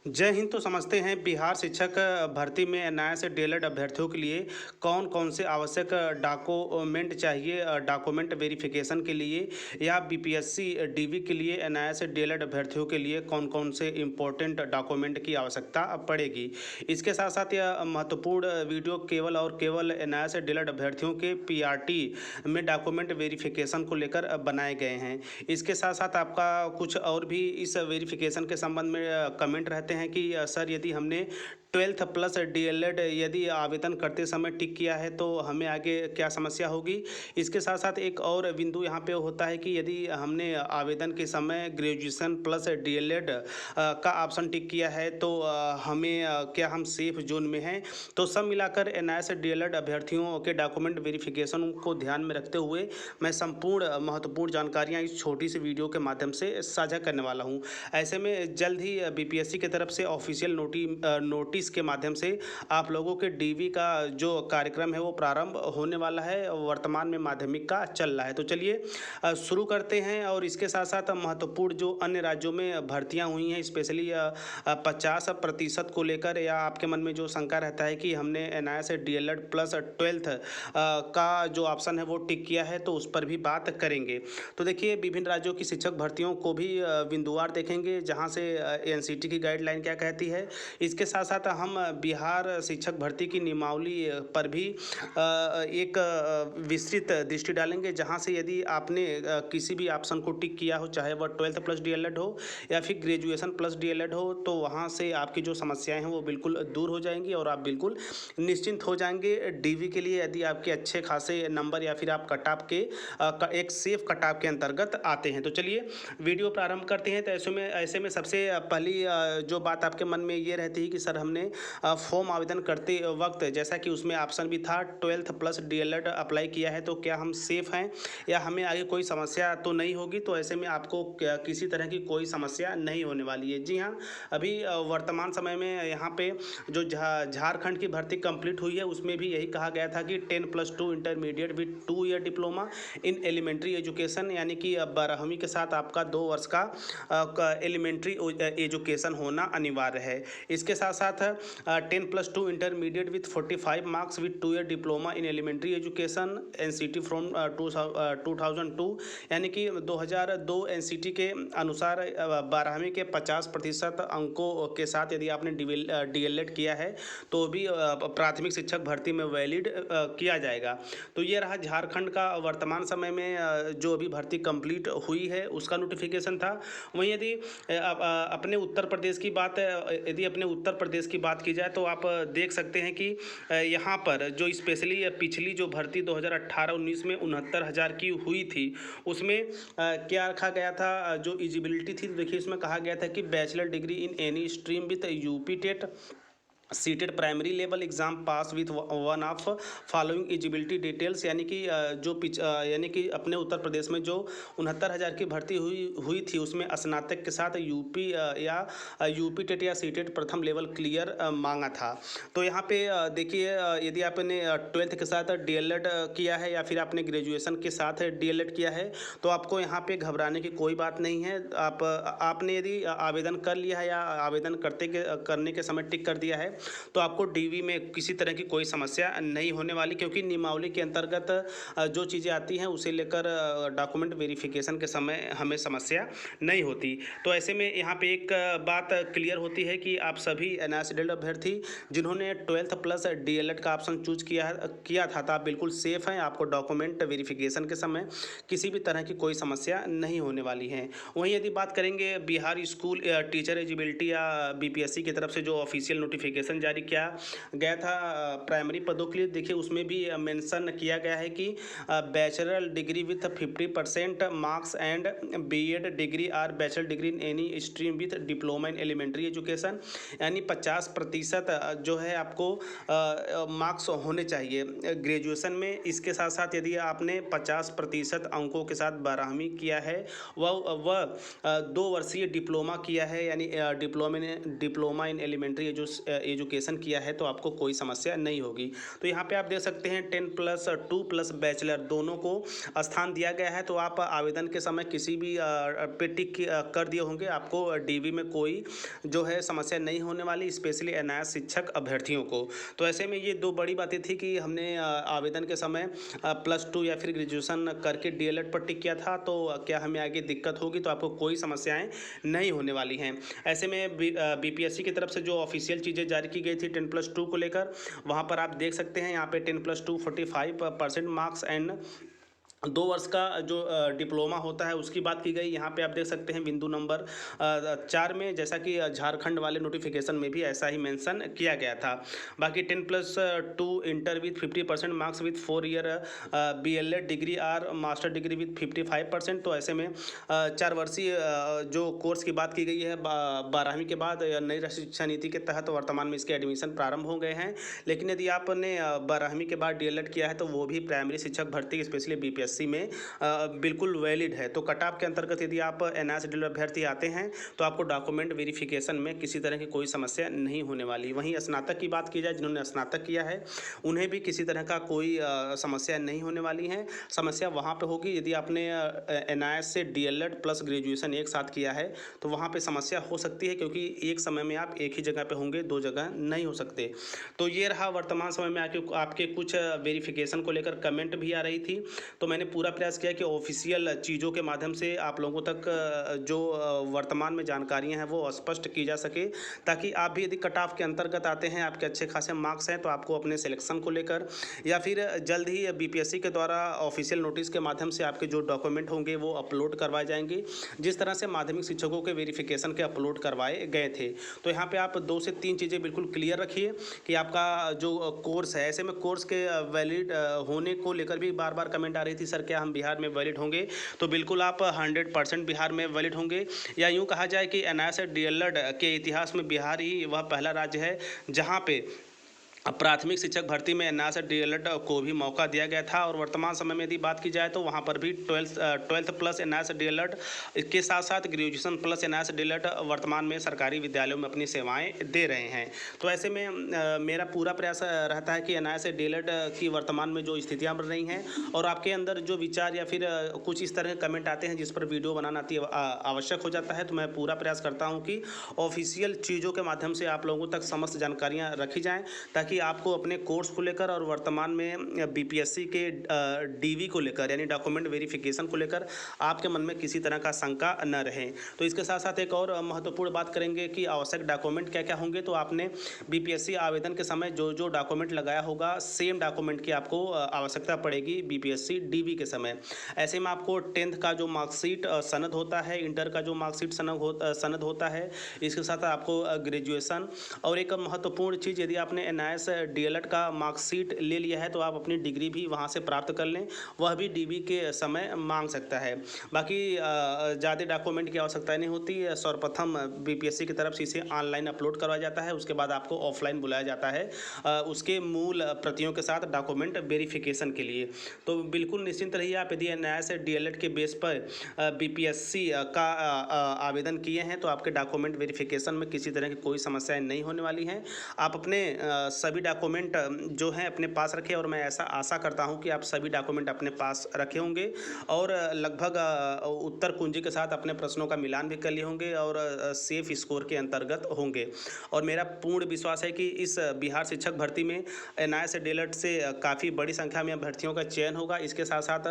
जय हिंद। तो समझते हैं बिहार शिक्षक भर्ती में एनआईए से डीएलएड अभ्यर्थियों के लिए कौन कौन से आवश्यक डॉक्यूमेंट चाहिए डॉक्यूमेंट वेरिफिकेशन के लिए, या बीपीएससी डीवी के लिए एनआईए से डीएलएड अभ्यर्थियों के लिए कौन कौन से इंपॉर्टेंट डॉक्यूमेंट की आवश्यकता पड़ेगी। इसके साथ साथ यह महत्वपूर्ण वीडियो केवल और केवल एनआईए से डीएलएड अभ्यर्थियों के पीआरटी में डॉक्यूमेंट वेरिफिकेशन को लेकर बनाए गए हैं। इसके साथ साथ आपका कुछ और भी इस वेरिफिकेशन के संबंध में कमेंट रहते हैं कि सर यदि हमने 12th प्लस डीएलएड यदि आवेदन करते समय टिक किया है तो हमें आगे क्या समस्या होगी। इसके साथ साथ एक और बिंदु यहाँ पे होता है कि यदि हमने आवेदन के समय ग्रेजुएशन प्लस डीएलएड का ऑप्शन टिक किया है तो हमें क्या हम सेफ जोन में हैं। तो सब मिलाकर एनआईए से डीएलएड अभ्यर्थियों के डॉक्यूमेंट वेरिफिकेशन को ध्यान में रखते हुए मैं संपूर्ण महत्वपूर्ण जानकारियाँ इस छोटी सी वीडियो के माध्यम से साझा करने वाला हूँ। ऐसे में जल्द ही बीपीएससी की तरफ से ऑफिशियल नोटिस के माध्यम से आप लोगों के डीवी का जो कार्यक्रम है वो प्रारंभ होने वाला है। वर्तमान में माध्यमिक का चल रहा है। तो चलिए शुरू करते हैं। और इसके साथ साथ महत्वपूर्ण जो अन्य राज्यों में भर्तियां हुई हैं, स्पेशली 50% को लेकर, या आपके मन में जो शंका रहता है कि हमने एनआईए से डीएलएड प्लस 12th का जो ऑप्शन है वो टिक किया है, तो उस पर भी बात करेंगे। तो देखिए, विभिन्न राज्यों की शिक्षक भर्तियों को भी बिंदुवार देखेंगे, जहां से एनसीटी की गाइडलाइन क्या कहती है। इसके साथ साथ हम बिहार शिक्षक भर्ती की नियमावली पर भी एक विस्तृत दृष्टि डालेंगे, जहां से यदि आपने किसी भी ऑप्शन को टिक किया हो, चाहे वह 12th प्लस डीएलएड हो या फिर ग्रेजुएशन प्लस डीएलएड हो, तो वहां से आपकी जो समस्याएं हैं वो बिल्कुल दूर हो जाएंगी और आप बिल्कुल निश्चिंत हो जाएंगे डीवी के लिए, यदि आपके अच्छे खासे नंबर या फिर आप कटऑफ के एक सेफ कटऑफ के अंतर्गत आते हैं। तो चलिए वीडियो प्रारंभ करते हैं। तो ऐसे में सबसे पहली जो बात आपके मन में ये रहती है कि सर हमने फॉर्म आवेदन करते वक्त, जैसा कि उसमें ऑप्शन भी था 12th प्लस डीएलएड अप्लाई किया है, तो क्या हम सेफ हैं या हमें आगे कोई समस्या तो नहीं होगी। तो ऐसे में आपको किसी तरह की कोई समस्या नहीं होने वाली है। जी हाँ, अभी वर्तमान समय में यहाँ पे जो झारखंड की भर्ती कंप्लीट हुई है उसमें भी यही कहा गया था कि 10+2 intermediate with 2 year diploma in elementary education, यानी कि 12वीं के साथ आपका 2 वर्ष का एलिमेंट्री एजुकेशन होना अनिवार्य है। इसके साथ साथ 10+2 intermediate with 45 marks with 2 year diploma in elementary education NCT from 2002, यानी कि 2002 एनसीटी के अनुसार 12वीं के 50% अंकों के साथ यदि आपने डीएलएड किया है तो भी प्राथमिक शिक्षक भर्ती में वैलिड किया जाएगा। तो ये रहा झारखंड का वर्तमान समय में जो अभी भर्ती कंप्लीट हुई है उसका नोटिफिकेशन था। वहीं यदि अपने उत्तर प्रदेश की बात की जाए तो आप देख सकते हैं कि यहाँ पर जो स्पेशली पिछली जो भर्ती 2018-19 में 69,000 की हुई थी, उसमें क्या रखा गया था, जो एलिजिबिलिटी थी। तो देखिए, इसमें कहा गया था कि bachelor degree in any stream with UP TET CTET primary level exam pass with one of following eligibility details, यानी कि अपने उत्तर प्रदेश में जो 69,000 की भर्ती हुई थी उसमें स्नातक के साथ यूपी या यूपी टेट या सीटेड प्रथम लेवल क्लियर मांगा था। तो यहाँ पे देखिए, यदि आपने 12th के साथ डीएलएड किया है या फिर आपने ग्रेजुएशन के साथ डीएलएड किया है तो आपको यहाँ पे घबराने की कोई बात नहीं है। आपने यदि आवेदन कर लिया है या आवेदन करने के समय टिक कर दिया है तो आपको डीवी में किसी तरह की कोई समस्या नहीं होने वाली, क्योंकि नियमावली के अंतर्गत जो चीज़ें आती हैं उसे लेकर डॉक्यूमेंट वेरिफिकेशन के समय हमें समस्या नहीं होती। तो ऐसे में यहाँ पे एक बात क्लियर होती है कि आप सभी एनआईए से डीएलएड अभ्यर्थी जिन्होंने 12th प्लस डीएलएड का ऑप्शन चूज किया था, तो आप बिल्कुल सेफ हैं। आपको डॉक्यूमेंट वेरिफिकेशन के समय किसी भी तरह की कोई समस्या नहीं होने वाली है। वहीं यदि बात करेंगे बिहार स्कूल टीचर एलिजिबिलिटी या बीपीएससी की तरफ से जो ऑफिशियल नोटिफिकेशन जारी किया गया था प्राइमरी पदों के लिए, देखिए उसमें भी मेंशन किया गया है कि bachelor degree with 50% marks and BEd degree or bachelor degree in any stream with diploma in elementary education, यानी 50% जो है आपको मार्क्स होने चाहिए ग्रेजुएशन में। इसके साथ साथ यदि आपने 50% अंकों के साथ 12वीं किया है, वह 2 वर्षीय डिप्लोमा किया है, यानी डिप्लोमा इन एलिमेंट्री एजुकेशन किया है तो आपको कोई समस्या नहीं होगी। तो यहाँ पे आप देख सकते हैं 10+2+ बैचलर दोनों को स्थान दिया गया है। तो आप आवेदन के समय किसी भी पे टिक कर दिए होंगे, आपको डीवी में कोई जो है समस्या नहीं होने वाली, स्पेशली एनआईएस शिक्षक अभ्यर्थियों को। तो ऐसे में ये दो बड़ी बातें थी कि हमने आवेदन के समय +2 या फिर ग्रेजुएशन करके डीएलएड पर टिक किया था, तो क्या हमें आगे दिक्कत होगी, तो आपको कोई समस्याएं नहीं होने वाली हैं। ऐसे में बीपीएससी की तरफ से जो ऑफिशियल चीज़ें जारी की गई थी 10+2 को लेकर, वहाँ पर आप देख सकते हैं यहाँ पे 10+2 45% मार्क्स एंड 2 वर्ष का जो डिप्लोमा होता है उसकी बात की गई। यहाँ पे आप देख सकते हैं बिंदु नंबर 4 में, जैसा कि झारखंड वाले नोटिफिकेशन में भी ऐसा ही मेंशन किया गया था। बाकी 10+2 inter with 50% marks with 4 year B.El.Ed degree और मास्टर डिग्री विथ 55%। तो ऐसे में 4 वर्षीय जो कोर्स की बात की गई है 12वीं के बाद नई राष्ट्रीय शिक्षा नीति के तहत वर्तमान में इसके एडमिशन प्रारंभ हो गए हैं। लेकिन यदि आपने 12वीं के बाद डीएलएड किया है तो वो भी प्राइमरी शिक्षक भर्ती स्पेशली बीपीएससी में बिल्कुल वैलिड है। तो कट ऑफ के अंतर्गत यदि आप एनआईएस डीएलएड अभ्यर्थी आते हैं तो आपको डॉक्यूमेंट वेरिफिकेशन में किसी तरह की कोई समस्या नहीं होने वाली। वहीं स्नातक की बात की जाए, जिन्होंने स्नातक किया है उन्हें भी किसी तरह का कोई समस्या नहीं होने वाली है। समस्या वहाँ पे होगी यदि आपने एनआईएस से डीएलएड प्लस ग्रेजुएशन एक साथ किया है, तो वहाँ पे समस्या हो सकती है, क्योंकि एक समय में आप एक ही जगह पे होंगे, दो जगह नहीं हो सकते। तो ये रहा वर्तमान समय में आपके कुछ वेरिफिकेशन को लेकर कमेंट भी आ रही थी। तो मैंने पूरा प्रयास किया कि ऑफिशियल चीज़ों के माध्यम से आप लोगों तक जो वर्तमान में जानकारियां हैं वो स्पष्ट की जा सके, ताकि आप भी यदि कट ऑफ के अंतर्गत आते हैं, आपके अच्छे खासे मार्क्स हैं, तो आपको अपने सिलेक्शन को लेकर या फिर जल्द ही बीपीएससी के द्वारा ऑफिशियल नोटिस के माध्यम से आपके जो डॉक्यूमेंट होंगे वो अपलोड करवाए जाएंगे, जिस तरह से माध्यमिक शिक्षकों के वेरिफिकेशन के अपलोड करवाए गए थे। तो यहाँ पर आप 2 से 3 चीज़ें बिल्कुल क्लियर रखिए कि आपका जो कोर्स है, ऐसे में कोर्स के वैलिड होने को लेकर भी बार बार कमेंट आ रही थी, सर क्या हम बिहार में वैलिड होंगे? तो बिल्कुल आप 100% बिहार में वैलिड होंगे। या यूँ कहा जाए कि एनआईएस डीएलएड के इतिहास में बिहार ही वह पहला राज्य है जहाँ पे प्राथमिक शिक्षक भर्ती में एनआईएस डीएलएड को भी मौका दिया गया था। और वर्तमान समय में यदि बात की जाए तो वहाँ पर भी 12th प्लस एनआईएस डीएलएड के साथ साथ ग्रेजुएशन प्लस एनआईएस डीएलएड वर्तमान में सरकारी विद्यालयों में अपनी सेवाएं दे रहे हैं। तो ऐसे में मेरा पूरा प्रयास रहता है कि एनआईएस डीएलएड की वर्तमान में जो स्थितियाँ बन रही हैं और आपके अंदर जो विचार या फिर कुछ इस तरह के कमेंट आते हैं जिस पर वीडियो बनाना आवश्यक हो जाता है, तो मैं पूरा प्रयास करता हूँ कि ऑफिशियल चीज़ों के माध्यम से आप लोगों तक समस्त जानकारियाँ रखी जाएँ, ताकि आपको अपने कोर्स को लेकर और वर्तमान में बीपीएससी के डीवी को लेकर यानी डॉक्यूमेंट वेरिफिकेशन को लेकर आपके मन में किसी तरह का शंका न रहे। तो इसके साथ साथ एक और महत्वपूर्ण बात करेंगे कि आवश्यक डॉक्यूमेंट क्या क्या होंगे। तो आपने बीपीएससी आवेदन के समय जो जो डॉक्यूमेंट लगाया होगा, सेम डॉक्यूमेंट की आपको आवश्यकता पड़ेगी बीपीएससी डीवी के समय। ऐसे में आपको 10th का जो मार्कशीट सनद होता है, इंटर का जो मार्कशीट सनद होता है, इसके साथ आपको ग्रेजुएशन और एक महत्वपूर्ण चीज़, यदि आपने एनआईएस डीएलएड का मार्कशीट ले लिया है तो आप अपनी डिग्री भी वहां से प्राप्त कर लें, वह भी डीवी के समय मांग सकता है। बाकी ज़्यादा डॉक्यूमेंट की आवश्यकता नहीं होती। सर्वप्रथम बीपीएससी की तरफ से इसे ऑनलाइन अपलोड करवाया जाता है, उसके बाद आपको ऑफलाइन बुलाया जाता है उसके मूल प्रतियों के साथ डॉक्यूमेंट वेरिफिकेशन के लिए। तो बिल्कुल निश्चिंत रहिए, आप यदि एनआईएस डीएलएड के बेस पर बीपीएससी का आवेदन किए हैं तो आपके डॉक्यूमेंट वेरिफिकेशन में किसी तरह की कोई समस्याएं नहीं होने वाली हैं। आप अपने सभी डॉक्यूमेंट जो हैं अपने पास रखें, और मैं ऐसा आशा करता हूं कि आप सभी डॉक्यूमेंट अपने पास रखे होंगे और लगभग उत्तर कुंजी के साथ अपने प्रश्नों का मिलान भी कर लिए होंगे और सेफ स्कोर के अंतर्गत होंगे। और मेरा पूर्ण विश्वास है कि इस बिहार शिक्षक भर्ती में एनआईएस डीएलएड से काफ़ी बड़ी संख्या में अभ्यर्थियों का चयन होगा। इसके साथ साथ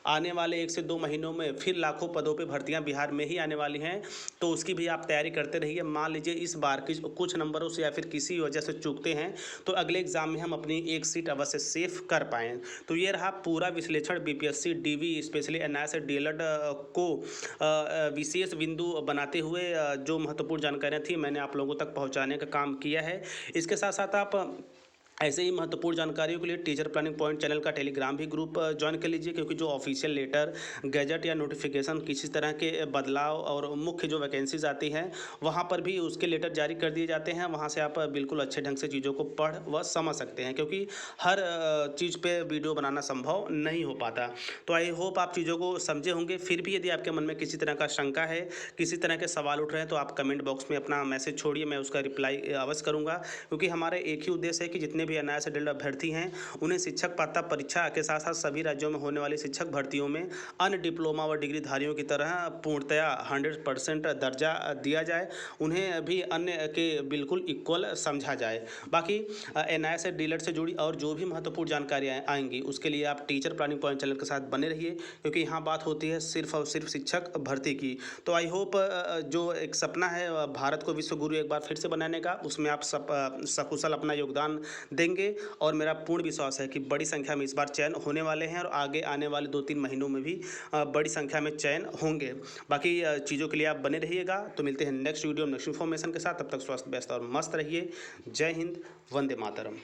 आने वाले 1 से 2 महीनों में फिर लाखों पदों पर भर्तियाँ बिहार में ही आने वाली हैं, तो उसकी भी आप तैयारी करते रहिए। मान लीजिए इस बार की कुछ नंबरों से या फिर किसी वजह से चूकते हैं तो अगले एग्जाम में हम अपनी एक सीट अवश्य सेफ कर पाएँ। तो ये रहा पूरा विश्लेषण BPSC DV specially NIS DElEd को विशेष बिंदु बनाते हुए जो महत्वपूर्ण जानकारियाँ थी मैंने आप लोगों तक पहुँचाने का काम किया है। इसके साथ साथ आप ऐसे ही महत्वपूर्ण जानकारियों के लिए टीचर प्लानिंग पॉइंट चैनल का टेलीग्राम भी ग्रुप ज्वाइन कर लीजिए, क्योंकि जो ऑफिशियल लेटर, गैजेट या नोटिफिकेशन किसी तरह के बदलाव और मुख्य जो वैकेंसीज आती हैं वहाँ पर भी उसके लेटर जारी कर दिए जाते हैं। वहाँ से आप बिल्कुल अच्छे ढंग से चीज़ों को पढ़ व समझ सकते हैं, क्योंकि हर चीज़ पे वीडियो बनाना संभव नहीं हो पाता। तो आई होप आप चीज़ों को समझे होंगे। फिर भी यदि आपके मन में किसी तरह का शंका है, किसी तरह के सवाल उठ रहे हैं, तो आप कमेंट बॉक्स में अपना मैसेज छोड़िए, मैं उसका रिप्लाई अवश्य करूँगा। क्योंकि हमारा एक ही उद्देश्य है कि जितने भी एनआईए से डीएलएड अभ्यर्थी हैं उन्हें शिक्षक पात्रता परीक्षा के साथ साथ सभी राज्यों में होने वाली शिक्षक भर्तियों में अन्य डिप्लोमा व डिग्रीधारियों की तरह पूर्णतया 100% दर्जा दिया जाए, उन्हें भी अन्य के बिल्कुल इक्वल समझा जाए। बाकी एनआईए से डीएलएड से जुड़ी और जो भी महत्वपूर्ण जानकारियाँ आएंगी उसके लिए आप टीचर प्लानिंग पॉइंट चैनल के साथ बने रहिए, क्योंकि यहाँ बात होती है सिर्फ और सिर्फ शिक्षक भर्ती की। तो आई होप जो एक सपना है भारत को विश्व गुरु एक बार फिर से बनाने का, उसमें आप सकुशल अपना योगदान देंगे। और मेरा पूर्ण विश्वास है कि बड़ी संख्या में इस बार चयन होने वाले हैं और आगे आने वाले 2-3 महीनों में भी बड़ी संख्या में चयन होंगे। बाकी चीज़ों के लिए आप बने रहिएगा। तो मिलते हैं नेक्स्ट वीडियो नेक्स्ट इन्फॉर्मेशन के साथ। तब तक स्वस्थ व्यस्त और मस्त रहिए। जय हिंद, वंदे मातरम।